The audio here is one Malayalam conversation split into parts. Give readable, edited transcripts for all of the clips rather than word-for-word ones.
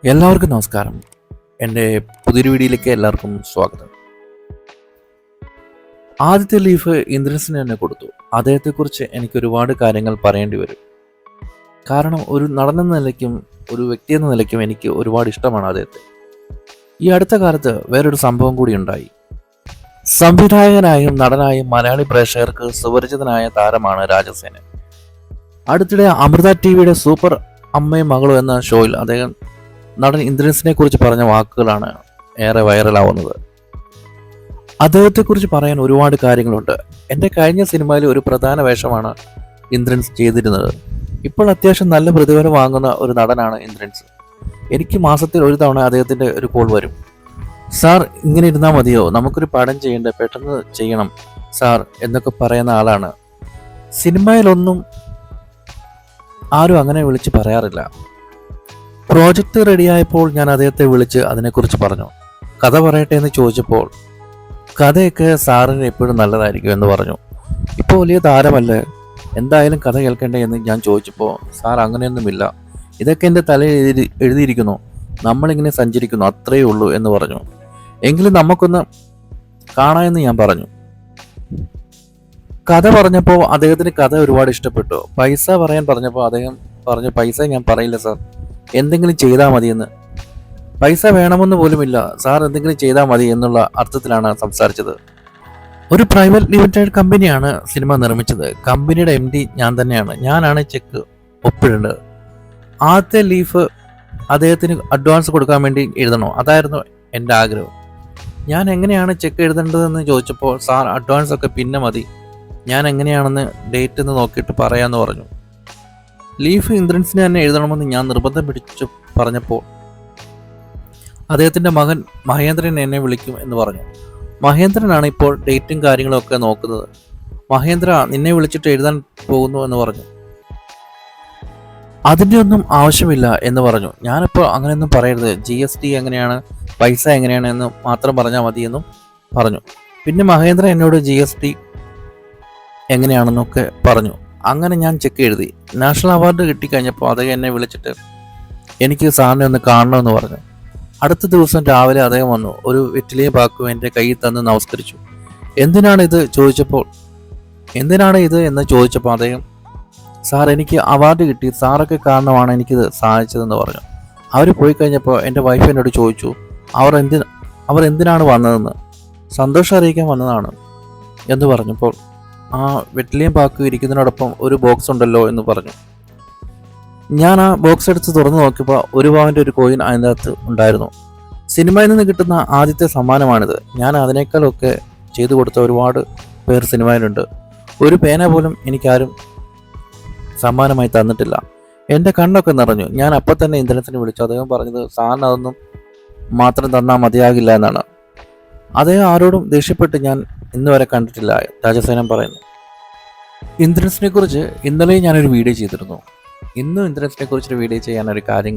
എല്ലാവർക്കും നമസ്കാരം. എൻ്റെ പുതിയൊരു വീഡിയോയിലേക്ക് എല്ലാവർക്കും സ്വാഗതം. ആദ്യത്തെ ലീഫ് ഇന്ദ്രൻസിന് തന്നെ കൊടുത്തു. അദ്ദേഹത്തെക്കുറിച്ച് എനിക്ക് ഒരുപാട് കാര്യങ്ങൾ പറയേണ്ടി വരും. കാരണം ഒരു നടനെന്ന നിലയ്ക്കും ഒരു വ്യക്തി എന്ന നിലയ്ക്കും എനിക്ക് ഒരുപാട് ഇഷ്ടമാണ് അദ്ദേഹത്തെ. ഈ അടുത്ത കാലത്ത് വേറൊരു സംഭവം കൂടി ഉണ്ടായി. സംവിധായകനായും നടനായും മലയാളി പ്രേക്ഷകർക്ക് സുപരിചിതനായ താരമാണ് രാജസേനൻ. അടുത്തിടെ അമൃത ടിവിയുടെ സൂപ്പർ അമ്മയും മകളും എന്ന ഷോയിൽ അദ്ദേഹം നടൻ ഇന്ദ്രൻസിനെ കുറിച്ച് പറഞ്ഞ വാക്കുകളാണ് ഏറെ വൈറലാവുന്നത്. അദ്ദേഹത്തെക്കുറിച്ച് പറയാൻ ഒരുപാട് കാര്യങ്ങളുണ്ട്. എൻ്റെ കഴിഞ്ഞ സിനിമയിൽ ഒരു പ്രധാന വേഷമാണ് ഇന്ദ്രൻസ് ചെയ്തിരുന്നത്. ഇപ്പോൾ അത്യാവശ്യം നല്ല പ്രതിഫലം വാങ്ങുന്ന ഒരു നടനാണ് ഇന്ദ്രൻസ്. എനിക്ക് മാസത്തിൽ ഒരു തവണ അദ്ദേഹത്തിൻ്റെ ഒരു കോൾ വരും. സാർ ഇങ്ങനെ ഇരുന്നാൽ മതിയോ, നമുക്കൊരു പടം ചെയ്യേണ്ട, പെട്ടെന്ന് ചെയ്യണം സാർ എന്നൊക്കെ പറയുന്ന ആളാണ്. സിനിമയിലൊന്നും ആരും അങ്ങനെ വിളിച്ച് പറയാറില്ല. പ്രോജക്റ്റ് റെഡിയായപ്പോൾ ഞാൻ അദ്ദേഹത്തെ വിളിച്ച് അതിനെക്കുറിച്ച് പറഞ്ഞു. കഥ പറയട്ടെ എന്ന് ചോദിച്ചപ്പോൾ കഥയൊക്കെ സാറിന് എപ്പോഴും നല്ലതായിരിക്കും എന്ന് പറഞ്ഞു. ഇപ്പോൾ വലിയ താരമല്ലേ, എന്തായാലും കഥ കേൾക്കണ്ടേ എന്ന് ഞാൻ ചോദിച്ചപ്പോൾ സാർ അങ്ങനെയൊന്നുമില്ല, ഇതൊക്കെ എൻ്റെ തലയിൽ എഴുതിയിരിക്കുന്നു, നമ്മളിങ്ങനെ സഞ്ചരിക്കുന്നു, അത്രയേ ഉള്ളൂ എന്ന് പറഞ്ഞു. എങ്കിലും നമുക്കൊന്ന് കാണാമെന്ന് ഞാൻ പറഞ്ഞു. കഥ പറഞ്ഞപ്പോൾ അദ്ദേഹത്തിന് കഥ ഒരുപാട് ഇഷ്ടപ്പെട്ടു. പൈസ പറയാൻ പറഞ്ഞപ്പോൾ അദ്ദേഹം പറഞ്ഞു, പൈസ ഞാൻ പറയില്ല സാർ, എന്തെങ്കിലും ചെയ്താൽ മതിയെന്ന്. പൈസ വേണമെന്ന് പോലുമില്ല സാർ, എന്തെങ്കിലും ചെയ്താൽ മതി എന്നുള്ള അർത്ഥത്തിലാണ് സംസാരിച്ചത്. ഒരു പ്രൈവറ്റ് ലിമിറ്റഡ് കമ്പനിയാണ് സിനിമ നിർമ്മിച്ചത്. കമ്പനിയുടെ MD ഞാൻ തന്നെയാണ്. ഞാനാണ് ചെക്ക് ഒപ്പിടേണ്ടത്. ആദ്യത്തെ ലീഫ് അദ്ദേഹത്തിന് അഡ്വാൻസ് കൊടുക്കാൻ വേണ്ടി എഴുതണോ, അതായിരുന്നു എൻ്റെ ആഗ്രഹം. ഞാൻ എങ്ങനെയാണ് ചെക്ക് എഴുതേണ്ടതെന്ന് ചോദിച്ചപ്പോൾ സാർ അഡ്വാൻസ് ഒക്കെ പിന്നെ മതി, ഞാൻ എങ്ങനെയാണെന്ന് ഡേറ്റ് എന്ന് നോക്കിയിട്ട് പറയാമെന്ന് പറഞ്ഞു. ലീഫ് ഇന്ദ്രൻസിന് തന്നെ എഴുതണമെന്ന് ഞാൻ നിർബന്ധം പിടിച്ചു പറഞ്ഞപ്പോൾ അദ്ദേഹത്തിൻ്റെ മകൻ മഹേന്ദ്രൻ എന്നെ വിളിക്കും എന്ന് പറഞ്ഞു. മഹേന്ദ്രനാണ് ഇപ്പോൾ ഡേറ്റും കാര്യങ്ങളൊക്കെ നോക്കുന്നത്. മഹേന്ദ്ര നിന്നെ വിളിച്ചിട്ട് എഴുതാൻ പോകുന്നു എന്ന് പറഞ്ഞു. അതിൻ്റെ ഒന്നും ആവശ്യമില്ല എന്ന് പറഞ്ഞു. ഞാനിപ്പോൾ അങ്ങനെയൊന്നും പറയരുത്, GST എങ്ങനെയാണ്, പൈസ എങ്ങനെയാണ് എന്ന് മാത്രം പറഞ്ഞാൽ മതിയെന്നും പറഞ്ഞു. പിന്നെ മഹേന്ദ്ര എന്നോട് GST എങ്ങനെയാണെന്നൊക്കെ പറഞ്ഞു. അങ്ങനെ ഞാൻ ചെക്ക് എഴുതി. നാഷണൽ അവാർഡ് കിട്ടിക്കഴിഞ്ഞപ്പോൾ അദ്ദേഹം എന്നെ വിളിച്ചിട്ട് എനിക്ക് സാറിനെ ഒന്ന് കാണണമെന്ന് പറഞ്ഞു. അടുത്ത ദിവസം രാവിലെ അദ്ദേഹം വന്നു. ഒരു വെറ്റിലയെ പാക്കും എൻ്റെ കയ്യിൽ തന്ന് നമസ്കരിച്ചു. എന്തിനാണ് ഇത് എന്ന് ചോദിച്ചപ്പോൾ അദ്ദേഹം, സാർ എനിക്ക് അവാർഡ് കിട്ടി, സാറൊക്കെ കാരണമാണ് എനിക്കിത് സാധിച്ചതെന്ന് പറഞ്ഞു. അവർ പോയി കഴിഞ്ഞപ്പോൾ എൻ്റെ വൈഫ് എന്നോട് ചോദിച്ചു അവർ എന്തിനാണ് വന്നതെന്ന്. സന്തോഷം അറിയിക്കാൻ വന്നതാണ് എന്ന് പറഞ്ഞപ്പോൾ, ആ വെറ്റിലയും പാക്ക് ഇരിക്കുന്നതിനോടൊപ്പം ഒരു ബോക്സ് ഉണ്ടല്ലോ എന്ന് പറഞ്ഞു. ഞാൻ ആ ബോക്സ് എടുത്ത് തുറന്നു നോക്കിയപ്പോൾ ഒരു പവൻ്റെ ഒരു കോയിൻ അതിനകത്ത് ഉണ്ടായിരുന്നു. സിനിമയിൽ നിന്ന് കിട്ടുന്ന ആദ്യത്തെ സമ്മാനമാണിത്. ഞാൻ അതിനേക്കാളൊക്കെ ചെയ്തു കൊടുത്ത ഒരുപാട് പേർ സിനിമയിലുണ്ട്. ഒരു പേന പോലും എനിക്കാരും സമ്മാനമായി തന്നിട്ടില്ല. എൻ്റെ കണ്ണൊക്കെ നിറഞ്ഞു. ഞാൻ അപ്പം തന്നെ ഇന്ദ്രൻസിനെ വിളിച്ചു. അദ്ദേഹം പറഞ്ഞത് സാറിന് അതൊന്നും മാത്രം തന്നാൽ മതിയാകില്ല എന്നാണ്. അദ്ദേഹം ആരോടും ദേഷ്യപ്പെട്ട് ഞാൻ ഇന്ന് വരെ കണ്ടിട്ടില്ല, രാജസേനൻ പറയുന്നു. ഇന്ദ്രൻസിനെ കുറിച്ച് ഇന്നലെ ഞാനൊരു വീഡിയോ ചെയ്തിരുന്നു. ഇന്നും ഇന്ദ്രൻസിനെ കുറിച്ചൊരു വീഡിയോ ചെയ്യാനൊരു കാര്യം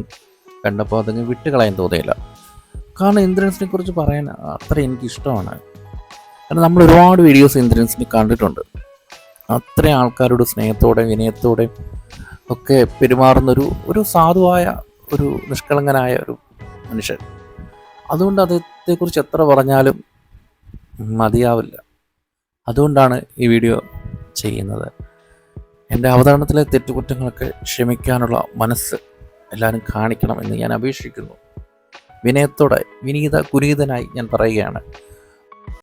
കണ്ടപ്പോൾ അതങ്ങ് വിട്ടുകളയാൻ തോന്നിയില്ല. കാരണം ഇന്ദ്രൻസിനെ കുറിച്ച് പറയാൻ അത്ര എനിക്കിഷ്ടമാണ്. കാരണം നമ്മൾ ഒരുപാട് വീഡിയോസ് ഇന്ദ്രൻസിന് കണ്ടിട്ടുണ്ട്. അത്രയും ആൾക്കാരോട് സ്നേഹത്തോടെ വിനയത്തോടെ ഒക്കെ പെരുമാറുന്നൊരു ഒരു സാധുവായ ഒരു നിഷ്കളങ്കനായ ഒരു മനുഷ്യൻ. അതുകൊണ്ട് അദ്ദേഹത്തെക്കുറിച്ച് എത്ര പറഞ്ഞാലും മതിയാവില്ല. അതുകൊണ്ടാണ് ഈ വീഡിയോ ചെയ്യുന്നത്. എൻ്റെ അവതരണത്തിലെ തെറ്റുകുറ്റങ്ങളൊക്കെ ക്ഷമിക്കാനുള്ള മനസ്സ് എല്ലാവരും കാണിക്കണം എന്ന് ഞാൻ അപേക്ഷിക്കുന്നു. വിനയത്തോടെ കുനീതനായി ഞാൻ പറയുകയാണ്.